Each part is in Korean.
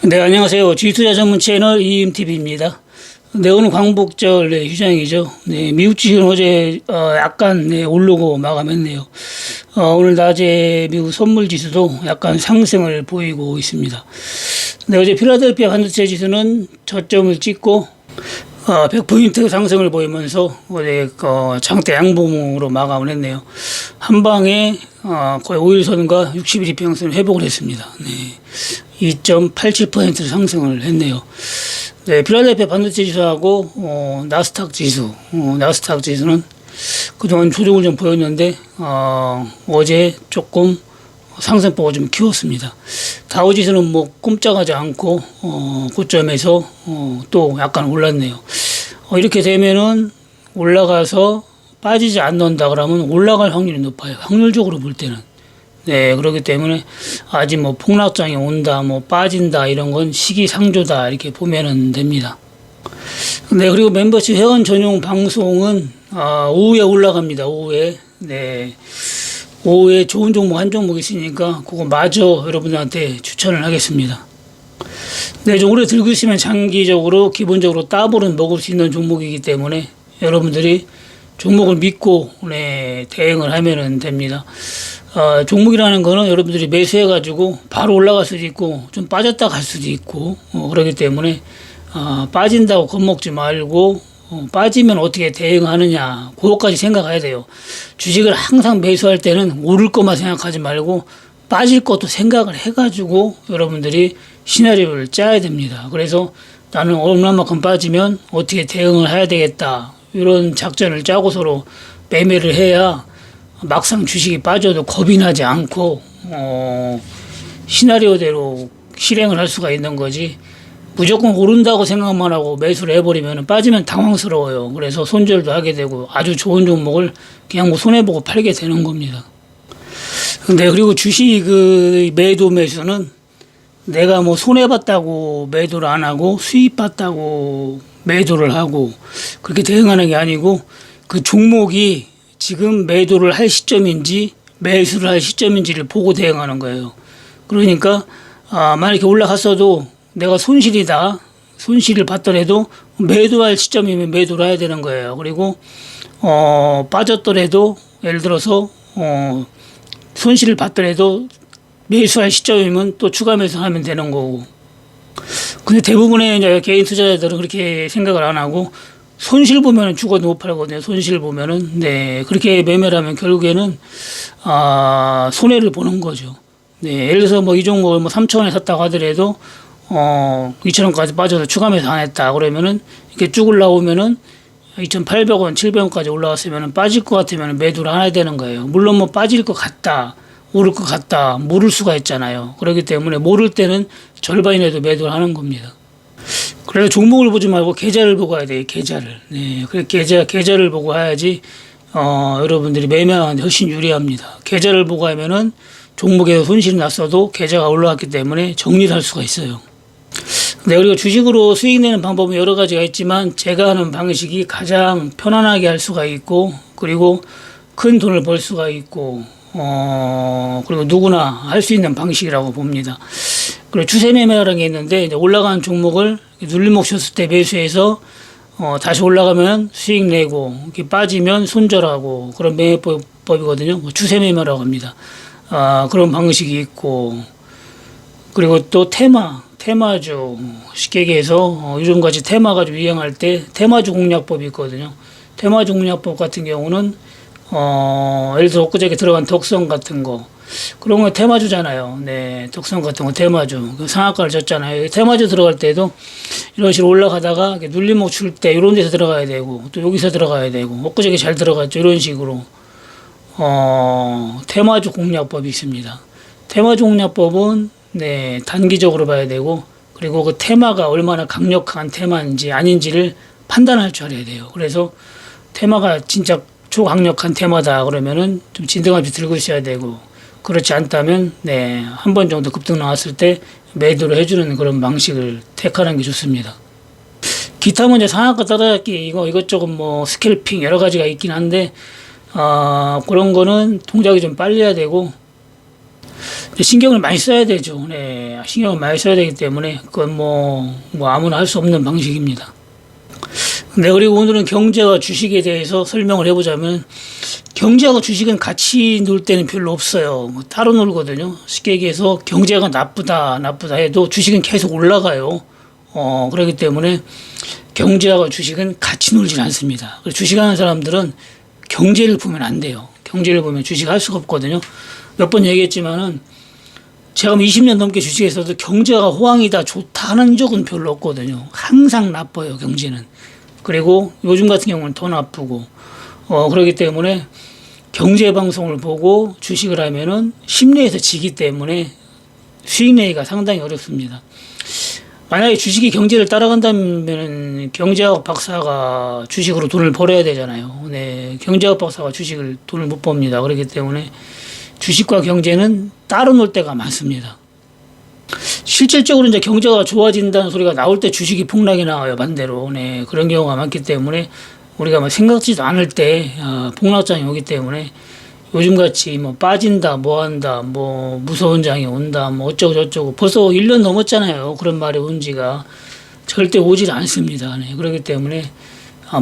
네, 안녕하세요. 주식투자 전문 채널 이임TV입니다. 네, 오늘 광복절 휴장이죠. 네, 미국 주식은 어제 약간 오르고 마감했네요. 오늘 낮에 미국 선물 지수도 약간 상승을 보이고 있습니다. 네, 어제 필라델피아 반도체 지수는 저점을 찍고 100포인트 상승을 보이면서 어제 장대 양봉으로 마감을 했네요. 한 방에 거의 5일선과 60일 이평선을 회복을 했습니다. 네, 2.87% 상승을 했네요. 네, 필라델피아 반도체 지수하고 나스닥 지수는 그동안 조정을 좀 보였는데 어제 조금 상승폭을 좀 키웠습니다. 다우지수는 뭐 꼼짝하지 않고 고점에서 또 약간 올랐네요. 이렇게 되면은 올라가서 빠지지 않는다 그러면 올라갈 확률이 높아요. 확률적으로 볼 때는. 네, 그렇기 때문에 아직 뭐 폭락장이 온다, 뭐 빠진다 이런 건 시기상조다 이렇게 보면은 됩니다. 네, 그리고 멤버십 회원 전용 방송은 오후에 올라갑니다. 오후에. 네. 오후에 좋은 종목 한 종목 있으니까 그거 마저 여러분들한테 추천을 하겠습니다. 네, 좀 오래 들고 있으면 장기적으로 기본적으로 따블은 먹을 수 있는 종목이기 때문에 여러분들이 종목을 믿고 대응을 하면 됩니다. 종목이라는 거는 여러분들이 매수해가지고 바로 올라갈 수도 있고 좀 빠졌다 갈 수도 있고 그렇기 때문에 빠진다고 겁먹지 말고 빠지면 어떻게 대응하느냐 그것까지 생각해야 돼요. 주식을 항상 매수할 때는 오를 것만 생각하지 말고 빠질 것도 생각을 해가지고 여러분들이 시나리오를 짜야 됩니다. 그래서 나는 얼마만큼 빠지면 어떻게 대응을 해야 되겠다 이런 작전을 짜고 서로 매매를 해야 막상 주식이 빠져도 겁이 나지 않고 시나리오대로 실행을 할 수가 있는 거지. 무조건 오른다고 생각만 하고 매수를 해버리면 빠지면 당황스러워요. 그래서 손절도 하게 되고 아주 좋은 종목을 그냥 뭐 손해보고 팔게 되는 겁니다. 근데 그리고 주식 매도 매수는 내가 뭐 손해봤다고 매도를 안 하고 수익 봤다고 매도를 하고 그렇게 대응하는 게 아니고 그 종목이 지금 매도를 할 시점인지 매수를 할 시점인지를 보고 대응하는 거예요. 그러니까 만약에 올라갔어도 내가 손실을 봤더라도 매도할 시점이면 매도를 해야 되는 거예요. 그리고 빠졌더라도 예를 들어서 손실을 봤더라도 매수할 시점이면 또 추가 매수하면 되는 거고. 근데 대부분의 이제 개인 투자자들은 그렇게 생각을 안 하고 손실 보면은 죽어도 못 팔거든요. 손실 보면은 그렇게 매매를 하면 결국에는 손해를 보는 거죠. 네, 예를 들어서 뭐 이 종목을 뭐 3,000원에 샀다고 하더라도 2,000원까지 빠져서 추가 매수 안 했다 그러면은 이렇게 쭉 올라오면은 2,800원, 700원까지 올라왔으면은 빠질 것 같으면 매도를 안 해야 되는 거예요. 물론 뭐 빠질 것 같다, 오를 것 같다, 모를 수가 있잖아요. 그렇기 때문에 모를 때는 절반이라도 매도를 하는 겁니다. 그래서 종목을 보지 말고 계좌를 보고 해야 돼요. 계좌를. 네, 그래 계좌를 보고 해야지 여러분들이 매매하는데 훨씬 유리합니다. 계좌를 보고 하면은 종목에서 손실이 났어도 계좌가 올라왔기 때문에 정리를 할 수가 있어요. 네, 그리고 주식으로 수익 내는 방법은 여러 가지가 있지만 제가 하는 방식이 가장 편안하게 할 수가 있고 그리고 큰 돈을 벌 수가 있고 그리고 누구나 할 수 있는 방식이라고 봅니다. 그리고 추세 매매라는 게 있는데 이제 올라가는 종목을 눌림목 쳤을 때 매수해서 다시 올라가면 수익 내고 이렇게 빠지면 손절하고 그런 매매법이거든요. 뭐 추세 매매라고 합니다. 그런 방식이 있고 그리고 또 테마주 쉽게 얘기해서 요즘같이 테마 가지고 유행할 때 테마주 공략법이 있거든요. 테마주 공략법 같은 경우는 예를 들어 엊그저께 들어간 덕성 같은 거 그런 거 테마주잖아요. 네, 덕성 같은 거 테마주 상한가를 쳤잖아요. 테마주 들어갈 때도 이런 식으로 올라가다가 눌림목 줄 때 이런 데서 들어가야 되고 또 여기서 들어가야 되고 엊그저께 잘 들어갔죠. 이런 식으로 테마주 공략법이 있습니다. 테마주 공략법은 단기적으로 봐야 되고 그리고 그 테마가 얼마나 강력한 테마인지 아닌지를 판단할 줄 알아야 돼요. 그래서 테마가 진짜 초강력한 테마다 그러면은 좀 진등합이 들고 있어야 되고 그렇지 않다면 한 번 정도 급등 나왔을 때 매도를 해주는 그런 방식을 택하는 게 좋습니다. 기타 문제 상한가 따라잡기 이것저것 뭐 스캘핑 여러 가지가 있긴 한데 그런 거는 동작이 좀 빨리 해야 되고 근데 신경을 많이 써야 되죠. 네, 신경을 많이 써야 되기 때문에 그건 뭐 아무나 할 수 없는 방식입니다. 네, 그리고 오늘은 경제와 주식에 대해서 설명을 해보자면, 경제하고 주식은 같이 놀 때는 별로 없어요. 뭐 따로 놀거든요. 쉽게 얘기해서 경제가 나쁘다 해도 주식은 계속 올라가요. 그렇기 때문에 경제하고 주식은 같이 놀질 않습니다. 주식하는 사람들은 경제를 보면 안 돼요. 경제를 보면 주식할 수가 없거든요. 몇 번 얘기했지만은 제가 20년 넘게 주식에서도 경제가 호황이다 좋다 하는 적은 별로 없거든요. 항상 나빠요, 경제는. 그리고 요즘 같은 경우는 더 나쁘고, 그렇기 때문에 경제 방송을 보고 주식을 하면은 심리에서 지기 때문에 수익 내기가 상당히 어렵습니다. 만약에 주식이 경제를 따라간다면 경제학 박사가 주식으로 돈을 벌어야 되잖아요. 네, 경제학 박사가 주식을 돈을 못 법니다. 그렇기 때문에 주식과 경제는 따로 놀 때가 많습니다. 실질적으로 이제 경제가 좋아진다는 소리가 나올 때 주식이 폭락이 나와요, 반대로. 네, 그런 경우가 많기 때문에 우리가 뭐 생각지도 않을 때 폭락장이 오기 때문에 요즘 같이 뭐 빠진다, 뭐 한다, 뭐 무서운 장이 온다, 뭐 어쩌고 저쩌고 벌써 1년 넘었잖아요. 그런 말이 온 지가 절대 오질 않습니다. 네, 그렇기 때문에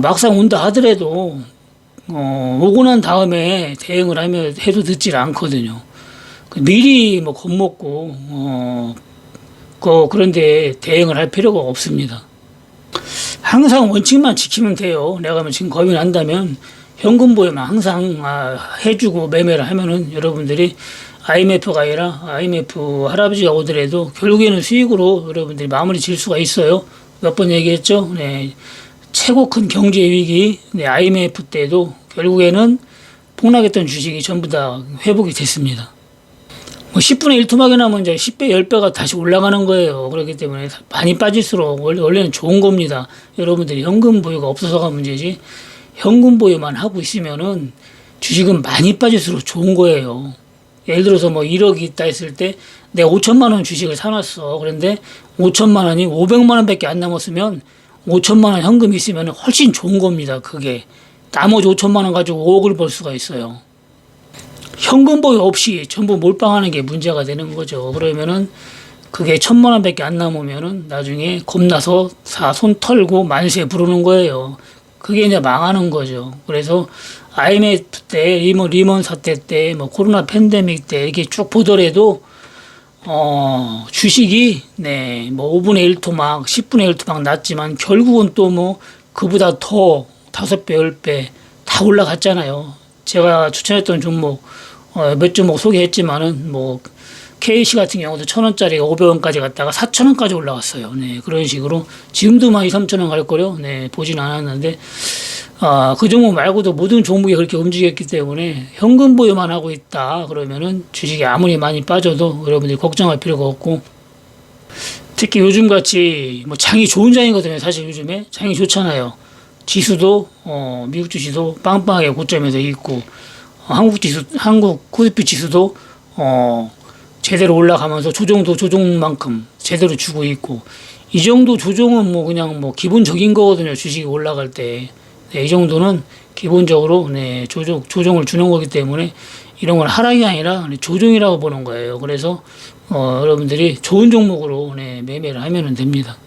막상 온다 하더라도 오고 난 다음에 대응을 하면 해도 듣질 않거든요. 미리 뭐 겁먹고 그런데 대응을 할 필요가 없습니다. 항상 원칙만 지키면 돼요. 내가 뭐 지금 겁이 난다면 현금 보유만 항상 해주고 매매를 하면은 여러분들이 IMF가 아니라 IMF 할아버지가 오더라도 결국에는 수익으로 여러분들이 마무리 질 수가 있어요. 몇 번 얘기했죠. 네, 최고 큰 경제 위기, 네, IMF 때도 결국에는 폭락했던 주식이 전부 다 회복이 됐습니다. 뭐 10분의 1 토막이 나면 이제 10배, 10배가 다시 올라가는 거예요. 그렇기 때문에 많이 빠질수록 원래는 좋은 겁니다. 여러분들이 현금 보유가 없어서가 문제지, 현금 보유만 하고 있으면은 주식은 많이 빠질수록 좋은 거예요. 예를 들어서 뭐 1억이 있다 했을 때 내가 5천만 원 주식을 사놨어. 그런데 5천만 원이 500만 원밖에 안 남았으면 5천만 원 현금이 있으면 훨씬 좋은 겁니다. 그게 나머지 5천만 원 가지고 5억을 벌 수가 있어요. 현금 보유 없이 전부 몰빵하는 게 문제가 되는 거죠. 그러면은 그게 1,000만 원밖에 안 남으면은 나중에 겁나서 손 털고 만세 부르는 거예요. 그게 이제 망하는 거죠. 그래서 IMF 때, 리먼 사태 때, 뭐 코로나 팬데믹 때 이렇게 쭉 보더라도 주식이 뭐 5분의 1 토막, 10분의 1 토막 났지만 결국은 또 뭐 그보다 더 5배, 10배 다 올라갔잖아요. 제가 추천했던 종목 몇 종목 소개했지만은 뭐 KC 같은 경우도 1,000원짜리가 500원까지 갔다가 4,000원까지 올라갔어요. 네, 그런 식으로 지금도 막 2, 3,000원 갈 거요. 네, 보진 않았는데 그 종목 말고도 모든 종목이 그렇게 움직였기 때문에 현금 보유만 하고 있다 그러면은 주식이 아무리 많이 빠져도 여러분들이 걱정할 필요가 없고, 특히 요즘 같이 뭐 장이 좋은 장이거든요. 사실 요즘에 장이 좋잖아요. 지수도 미국 주식도 빵빵하게 고점에서 있고, 한국 코스피 지수도 제대로 올라가면서 조정도 조정만큼 제대로 주고 있고, 이 정도 조정은 뭐 그냥 뭐 기본적인 거거든요. 주식이 올라갈 때. 네, 이 정도는 기본적으로 조정을 주는 거기 때문에 이런 건 하락이 아니라 조정이라고 보는 거예요. 그래서 여러분들이 좋은 종목으로 매매를 하면 됩니다.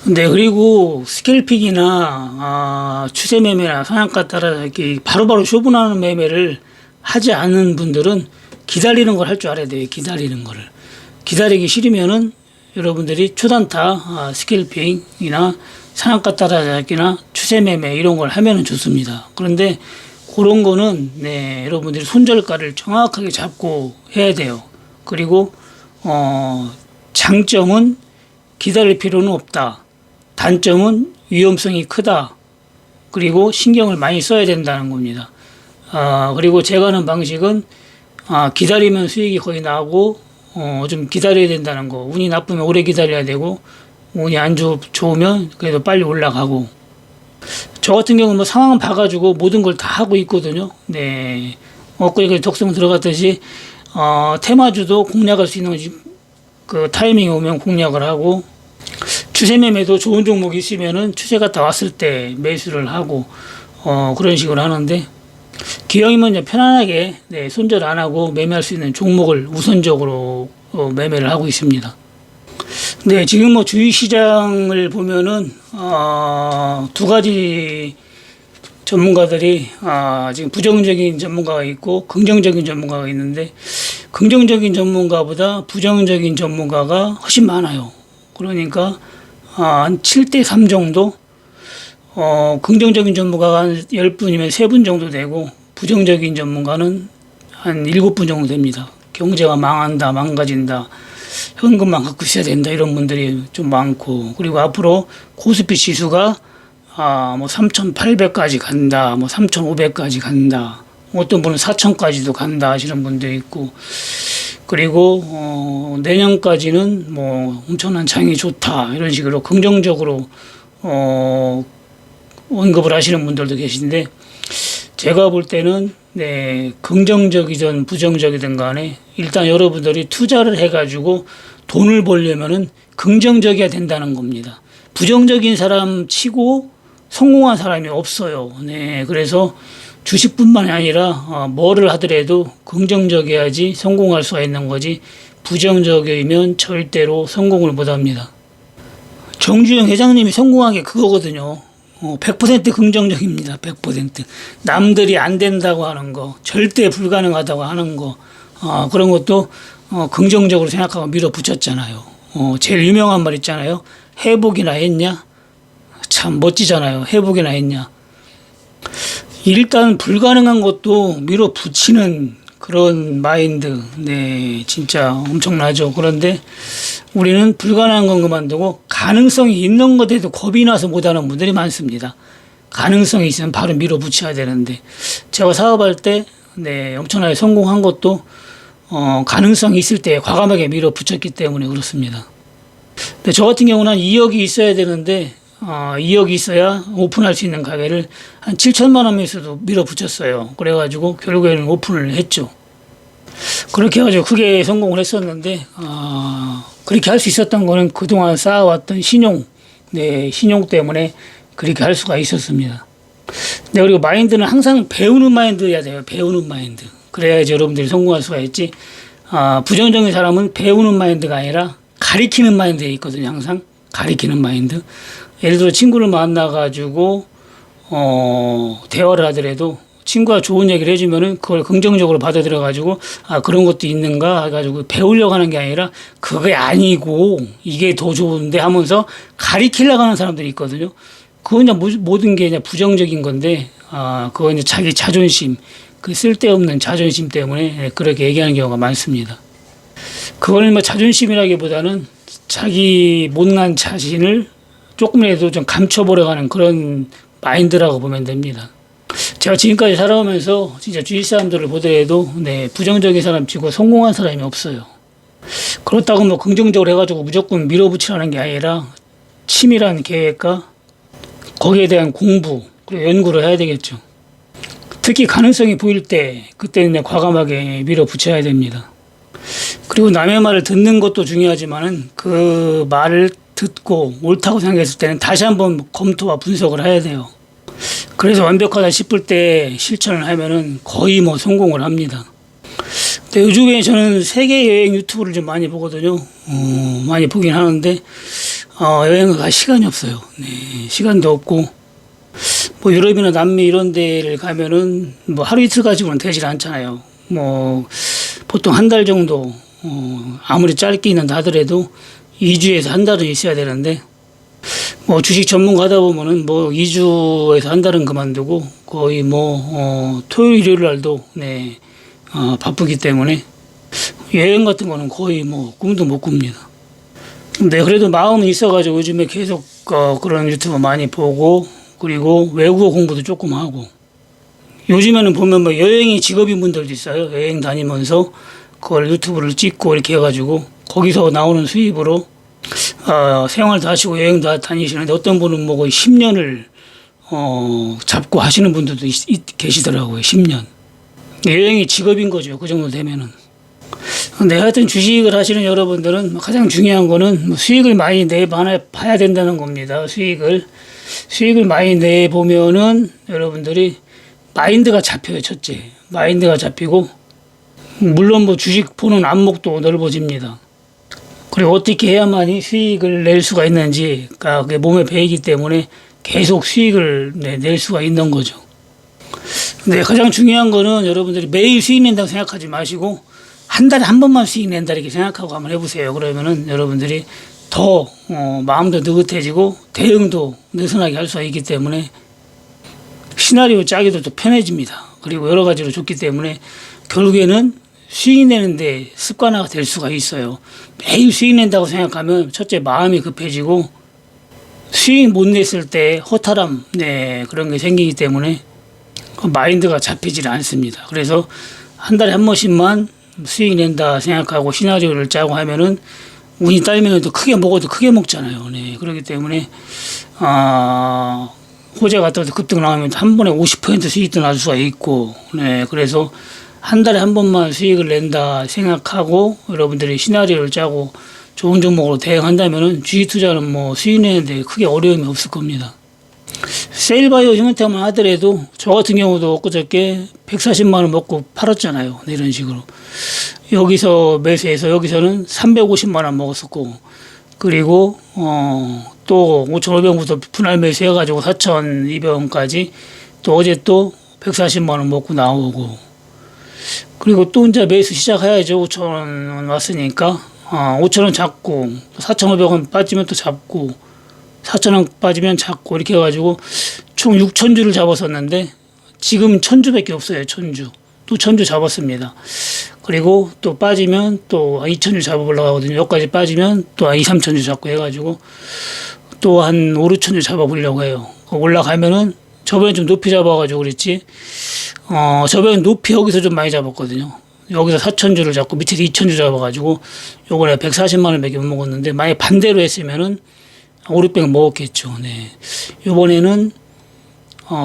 네, 그리고 스캘픽이나 추세 매매나 상한가 따라 이렇게 바로바로 쇼분하는 매매를 하지 않는 분들은 기다리는 걸 할 줄 알아야 돼요. 기다리는 거를. 기다리기 싫으면은 여러분들이 초단타 스캘핑이나 상한가 따라잡기나 추세 매매 이런 걸 하면은 좋습니다. 그런데 그런 거는 여러분들이 손절가를 정확하게 잡고 해야 돼요. 그리고 장점은 기다릴 필요는 없다. 단점은 위험성이 크다. 그리고 신경을 많이 써야 된다는 겁니다. 그리고 제가 하는 방식은 기다리면 수익이 거의 나고 좀 기다려야 된다는 거. 운이 나쁘면 오래 기다려야 되고, 운이 안 좋으면 그래도 빨리 올라가고. 저 같은 경우는 뭐 상황 봐가지고 모든 걸 다 하고 있거든요. 네. 엊그제 독성 들어갔듯이 테마주도 공략할 수 있는 그 타이밍이 오면 공략을 하고, 추세 매매도 좋은 종목이 있으면은 추세가 다 왔을 때 매수를 하고 그런 식으로 하는데, 기왕이면 이제 편안하게 손절 안 하고 매매할 수 있는 종목을 우선적으로 매매를 하고 있습니다. 네, 지금 뭐 주식시장을 보면은 두 가지 전문가들이 지금 부정적인 전문가가 있고 긍정적인 전문가가 있는데, 긍정적인 전문가보다 부정적인 전문가가 훨씬 많아요. 그러니까 한 7대 3 정도, 긍정적인 전문가가 한 10분이면 3분 정도 되고, 부정적인 전문가는 한 7분 정도 됩니다. 경제가 망한다, 망가진다, 현금만 갖고 있어야 된다, 이런 분들이 좀 많고, 그리고 앞으로 코스피 지수가 뭐 3,800까지 간다, 뭐 3,500까지 간다, 어떤 분은 4,000까지도 간다 하시는 분도 있고, 그리고 내년까지는 뭐 엄청난 장이 좋다, 이런 식으로 긍정적으로 언급을 하시는 분들도 계신데, 제가 볼 때는 긍정적이든 부정적이든 간에 일단 여러분들이 투자를 해가지고 돈을 벌려면은 긍정적이어야 된다는 겁니다. 부정적인 사람 치고 성공한 사람이 없어요. 그래서 주식뿐만이 아니라 뭐를 하더라도 긍정적이어야지 성공할 수가 있는 거지, 부정적이면 절대로 성공을 못합니다. 정주영 회장님이 성공한 게 그거거든요. 100% 긍정적입니다. 100%. 남들이 안 된다고 하는 거, 절대 불가능하다고 하는 거, 그런 것도 긍정적으로 생각하고 밀어붙였잖아요. 제일 유명한 말 있잖아요. 회복이나 했냐? 참 멋지잖아요. 회복이나 했냐? 일단 불가능한 것도 밀어붙이는 그런 마인드, 진짜 엄청나죠. 그런데 우리는 불가능한 건 그만두고 가능성이 있는 것에도 겁이 나서 못하는 분들이 많습니다. 가능성이 있으면 바로 밀어붙여야 되는데, 제가 사업할 때 엄청나게 성공한 것도 가능성이 있을 때 과감하게 밀어붙였기 때문에 그렇습니다. 근데 저 같은 경우는 한 2억이 있어야 되는데 2억이 있어야 오픈할 수 있는 가게를 한 7천만 원에서도 밀어붙였어요. 그래가지고 결국에는 오픈을 했죠. 그렇게 해가지고 크게 성공을 했었는데, 그렇게 할 수 있었던 거는 그동안 쌓아왔던 신용, 신용 때문에 그렇게 할 수가 있었습니다. 그리고 마인드는 항상 배우는 마인드여야 돼요. 배우는 마인드. 그래야지 여러분들이 성공할 수가 있지. 부정적인 사람은 배우는 마인드가 아니라 가리키는 마인드에 있거든요. 항상 가리키는 마인드. 예를 들어 친구를 만나가지고 대화를 하더라도 친구가 좋은 얘기를 해주면은 그걸 긍정적으로 받아들여가지고 그런 것도 있는가 해가지고 배우려고 하는 게 아니라 그게 아니고 이게 더 좋은데 하면서 가리키려고 하는 사람들이 있거든요. 그건 그냥 모든 게 그냥 부정적인 건데, 그건 이제 자기 자존심, 그 쓸데없는 자존심 때문에 그렇게 얘기하는 경우가 많습니다. 그거는 뭐 자존심이라기보다는 자기 못난 자신을 조금이라도 좀 감춰보려고 하는 그런 마인드라고 보면 됩니다. 제가 지금까지 살아오면서 진짜 주위 사람들을 보더라도 부정적인 사람 치고 성공한 사람이 없어요. 그렇다고 뭐 긍정적으로 해가지고 무조건 밀어붙이라는 게 아니라 치밀한 계획과 거기에 대한 공부 그리고 연구를 해야 되겠죠. 특히 가능성이 보일 때 그때는 과감하게 밀어붙여야 됩니다. 그리고 남의 말을 듣는 것도 중요하지만은 그 말을 듣고 옳다고 생각했을 때는 다시 한번 검토와 분석을 해야 돼요. 그래서 완벽하다 싶을 때 실천을 하면은 거의 뭐 성공을 합니다. 근데 요즘에 저는 세계 여행 유튜브를 좀 많이 보거든요. 많이 보긴 하는데 여행을 갈 시간이 없어요. 시간도 없고, 뭐 유럽이나 남미 이런 데를 가면은 뭐 하루 이틀 가지고는 되질 않잖아요. 뭐 보통 한 달 정도, 아무리 짧게 있는다 하더라도 2주에서 한 달은 있어야 되는데, 뭐 주식 전문가 하다 보면은 뭐 2주에서 한 달은 그만두고 거의 뭐 토요일 일요일 날도 바쁘기 때문에 여행 같은 거는 거의 뭐 꿈도 못 꿉니다. 근데 그래도 마음은 있어가지고 요즘에 계속 그런 유튜브 많이 보고, 그리고 외국어 공부도 조금 하고, 요즘에는 보면 뭐 여행이 직업인 분들도 있어요. 여행 다니면서 그걸 유튜브를 찍고 이렇게 해가지고 거기서 나오는 수입으로 생활도 하시고 여행도 다니시는데, 어떤 분은 뭐 거의 10년을 잡고 하시는 분들도 계시더라고요. 10년. 여행이 직업인 거죠. 그 정도 되면은. 근데 하여튼 주식을 하시는 여러분들은 가장 중요한 거는 뭐 수익을 많이 내봐야 된다는 겁니다. 수익을 많이 내보면은 여러분들이 마인드가 잡혀요. 첫째, 마인드가 잡히고, 물론 뭐 주식 보는 안목도 넓어집니다. 그리고 어떻게 해야만이 수익을 낼 수가 있는지가 그게 몸에 배이기 때문에 계속 수익을 낼 수가 있는 거죠. 근데 가장 중요한 거는 여러분들이 매일 수익 낸다고 생각하지 마시고 한 달에 한 번만 수익 낸다 이렇게 생각하고 한번 해보세요. 그러면은 여러분들이 더 마음도 느긋해지고 대응도 느슨하게 할 수가 있기 때문에 시나리오 짜기도 또 편해집니다. 그리고 여러 가지로 좋기 때문에 결국에는 수익 내는데 습관화가 될 수가 있어요. 매일 수익 낸다고 생각하면 첫째 마음이 급해지고 수익 못 냈을 때 허탈함 그런 게 생기기 때문에 마인드가 잡히질 않습니다. 그래서 한 달에 한 번씩만 수익 낸다 생각하고 시나리오를 짜고 하면은 운이 딸면 또 크게 먹어도 크게 먹잖아요. 그렇기 때문에 호재 같은 데 급등 나오면 한 번에 50% 수익도 날 수가 있고 그래서 한 달에 한 번만 수익을 낸다 생각하고 여러분들이 시나리오를 짜고 좋은 종목으로 대응한다면은 주식 투자는 뭐 수익 내는데 크게 어려움이 없을 겁니다. 세일바이오 휴먼테크만 하더라도 저 같은 경우도 엊그저께 140만 원 먹고 팔았잖아요. 이런 식으로 여기서 매수해서 여기서는 350만 원 먹었었고 그리고 또 5,500원부터 분할 매수해가지고 4,200원까지 또 어제 또 140만 원 먹고 나오고 그리고 또 혼자 매수 시작해야죠. 5,000원 왔으니까 5,000원 잡고 4,500원 빠지면 또 잡고 4,000원 빠지면 잡고 이렇게 해가지고 총 6,000주를 잡았었는데 지금 1,000주밖에 없어요. 1,000주 또 1,000주 잡았습니다. 그리고 또 빠지면 또 2,000주 잡아보려고 하거든요. 여기까지 빠지면 또 2, 3,000주 잡고 해가지고 또 한 5, 6,000주 잡아보려고 해요. 올라가면은 저번에 좀 높이 잡아가지고 그랬지 저번에 높이 여기서 좀 많이 잡았거든요. 여기서 4,000주를 잡고 밑에서 2,000주 잡아가지고 요번에 140만 원밖에 못 먹었는데 만약에 반대로 했으면은 5, 600원 먹었겠죠. 요번에는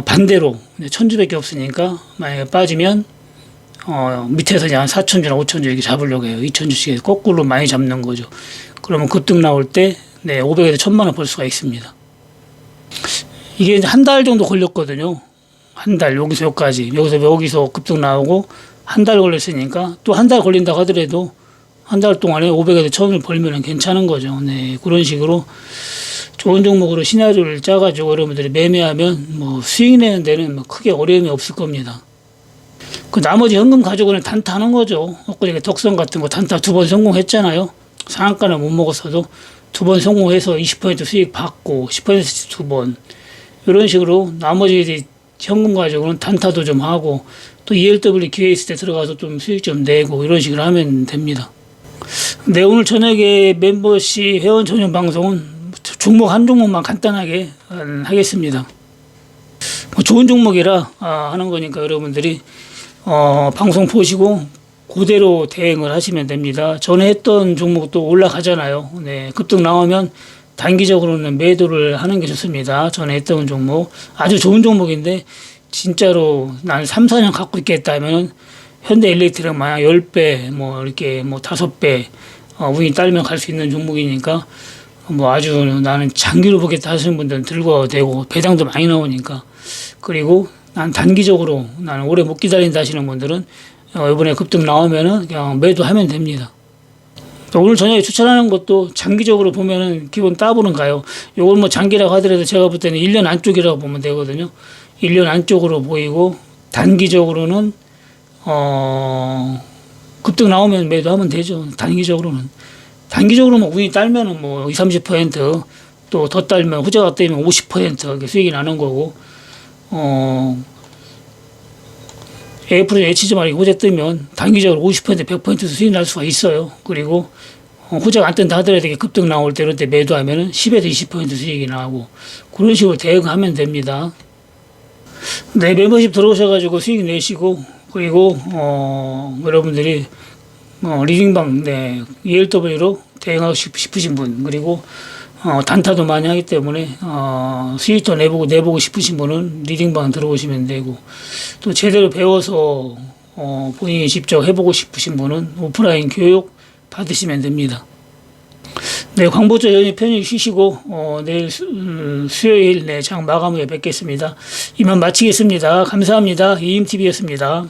반대로 1,000주밖에 없으니까 만약에 빠지면 밑에서 이제 한 4,000주나 5,000주 이렇게 잡으려고 해요. 2,000주씩 거꾸로 많이 잡는 거죠. 그러면 급등 나올 때 500에서 1,000만 원 벌 수가 있습니다. 이게 이제 한 달 정도 걸렸거든요. 한 달 여기서 여기까지 여기서 급등 나오고 한 달 걸렸으니까 또 한 달 걸린다고 하더라도 한 달 동안에 500에서 1,000을 벌면 괜찮은 거죠. 그런 식으로 좋은 종목으로 시나리오를 짜가지고 여러분들이 매매하면 뭐 수익 내는 데는 뭐 크게 어려움이 없을 겁니다. 그 나머지 현금 가지고는 단타하는 거죠. 엊그저께 덕선 같은 거 단타 2번 성공했잖아요. 상한가는 못 먹었어도 2번 성공해서 20% 수익 받고 10% 2번 이런 식으로 나머지 현금 가지고는 단타도 좀 하고 또 ELW 기회 있을 때 들어가서 좀 수익 좀 내고 이런 식으로 하면 됩니다. 오늘 저녁에 멤버십 회원 전용 방송은 종목 한 종목만 간단하게 하겠습니다. 좋은 종목이라 하는 거니까 여러분들이 방송 보시고 그대로 대응을 하시면 됩니다. 전에 했던 종목도 올라가잖아요. 급등 나오면 단기적으로는 매도를 하는 게 좋습니다. 전에 했던 종목 아주 좋은 종목인데 진짜로 난 3, 4년 갖고 있겠다면 현대일렉트릭 만약 10배 뭐 이렇게 뭐 5배 운이 딸면 갈 수 있는 종목이니까 뭐 아주 나는 장기로 보겠다 하시는 분들은 들고 되고 배당도 많이 나오니까 그리고 난 단기적으로 나는 오래 못 기다린다 하시는 분들은 이번에 급등 나오면은 그냥 매도하면 됩니다. 오늘 저녁에 추천하는 것도 장기적으로 보면은 기본 따보는 가요. 이걸 뭐 장기라고 하더라도 제가 볼 때는 1년 안쪽이라고 보면 되거든요. 1년 안쪽으로 보이고 단기적으로는 급등 나오면 매도하면 되죠. 단기적으로는 뭐 운이 딸면은 뭐 20, 30% 또 더 딸면 후자가 뜨면 50% 이렇게 수익이 나는 거고 A프로 H지 말고 후자 뜨면 단기적으로 50% 100% 수익 날 수가 있어요. 그리고 후자가 안 뜬다 하더라도 급등 나올 때 이럴 때 매도하면은 10에서 20% 수익이 나고 그런 식으로 대응하면 됩니다. 멤버십 들어오셔가지고 수익 내시고 그리고 여러분들이 리딩방 ELW로 대응하고 싶으신 분 그리고 단타도 많이 하기 때문에 수익도 내보고 싶으신 분은 리딩방 들어오시면 되고 또 제대로 배워서 본인이 직접 해보고 싶으신 분은 오프라인 교육 받으시면 됩니다. 네, 광복절 연휴 편히 쉬시고 내일 수요일 장 마감 후에 뵙겠습니다. 이만 마치겠습니다. 감사합니다. 이임TV였습니다.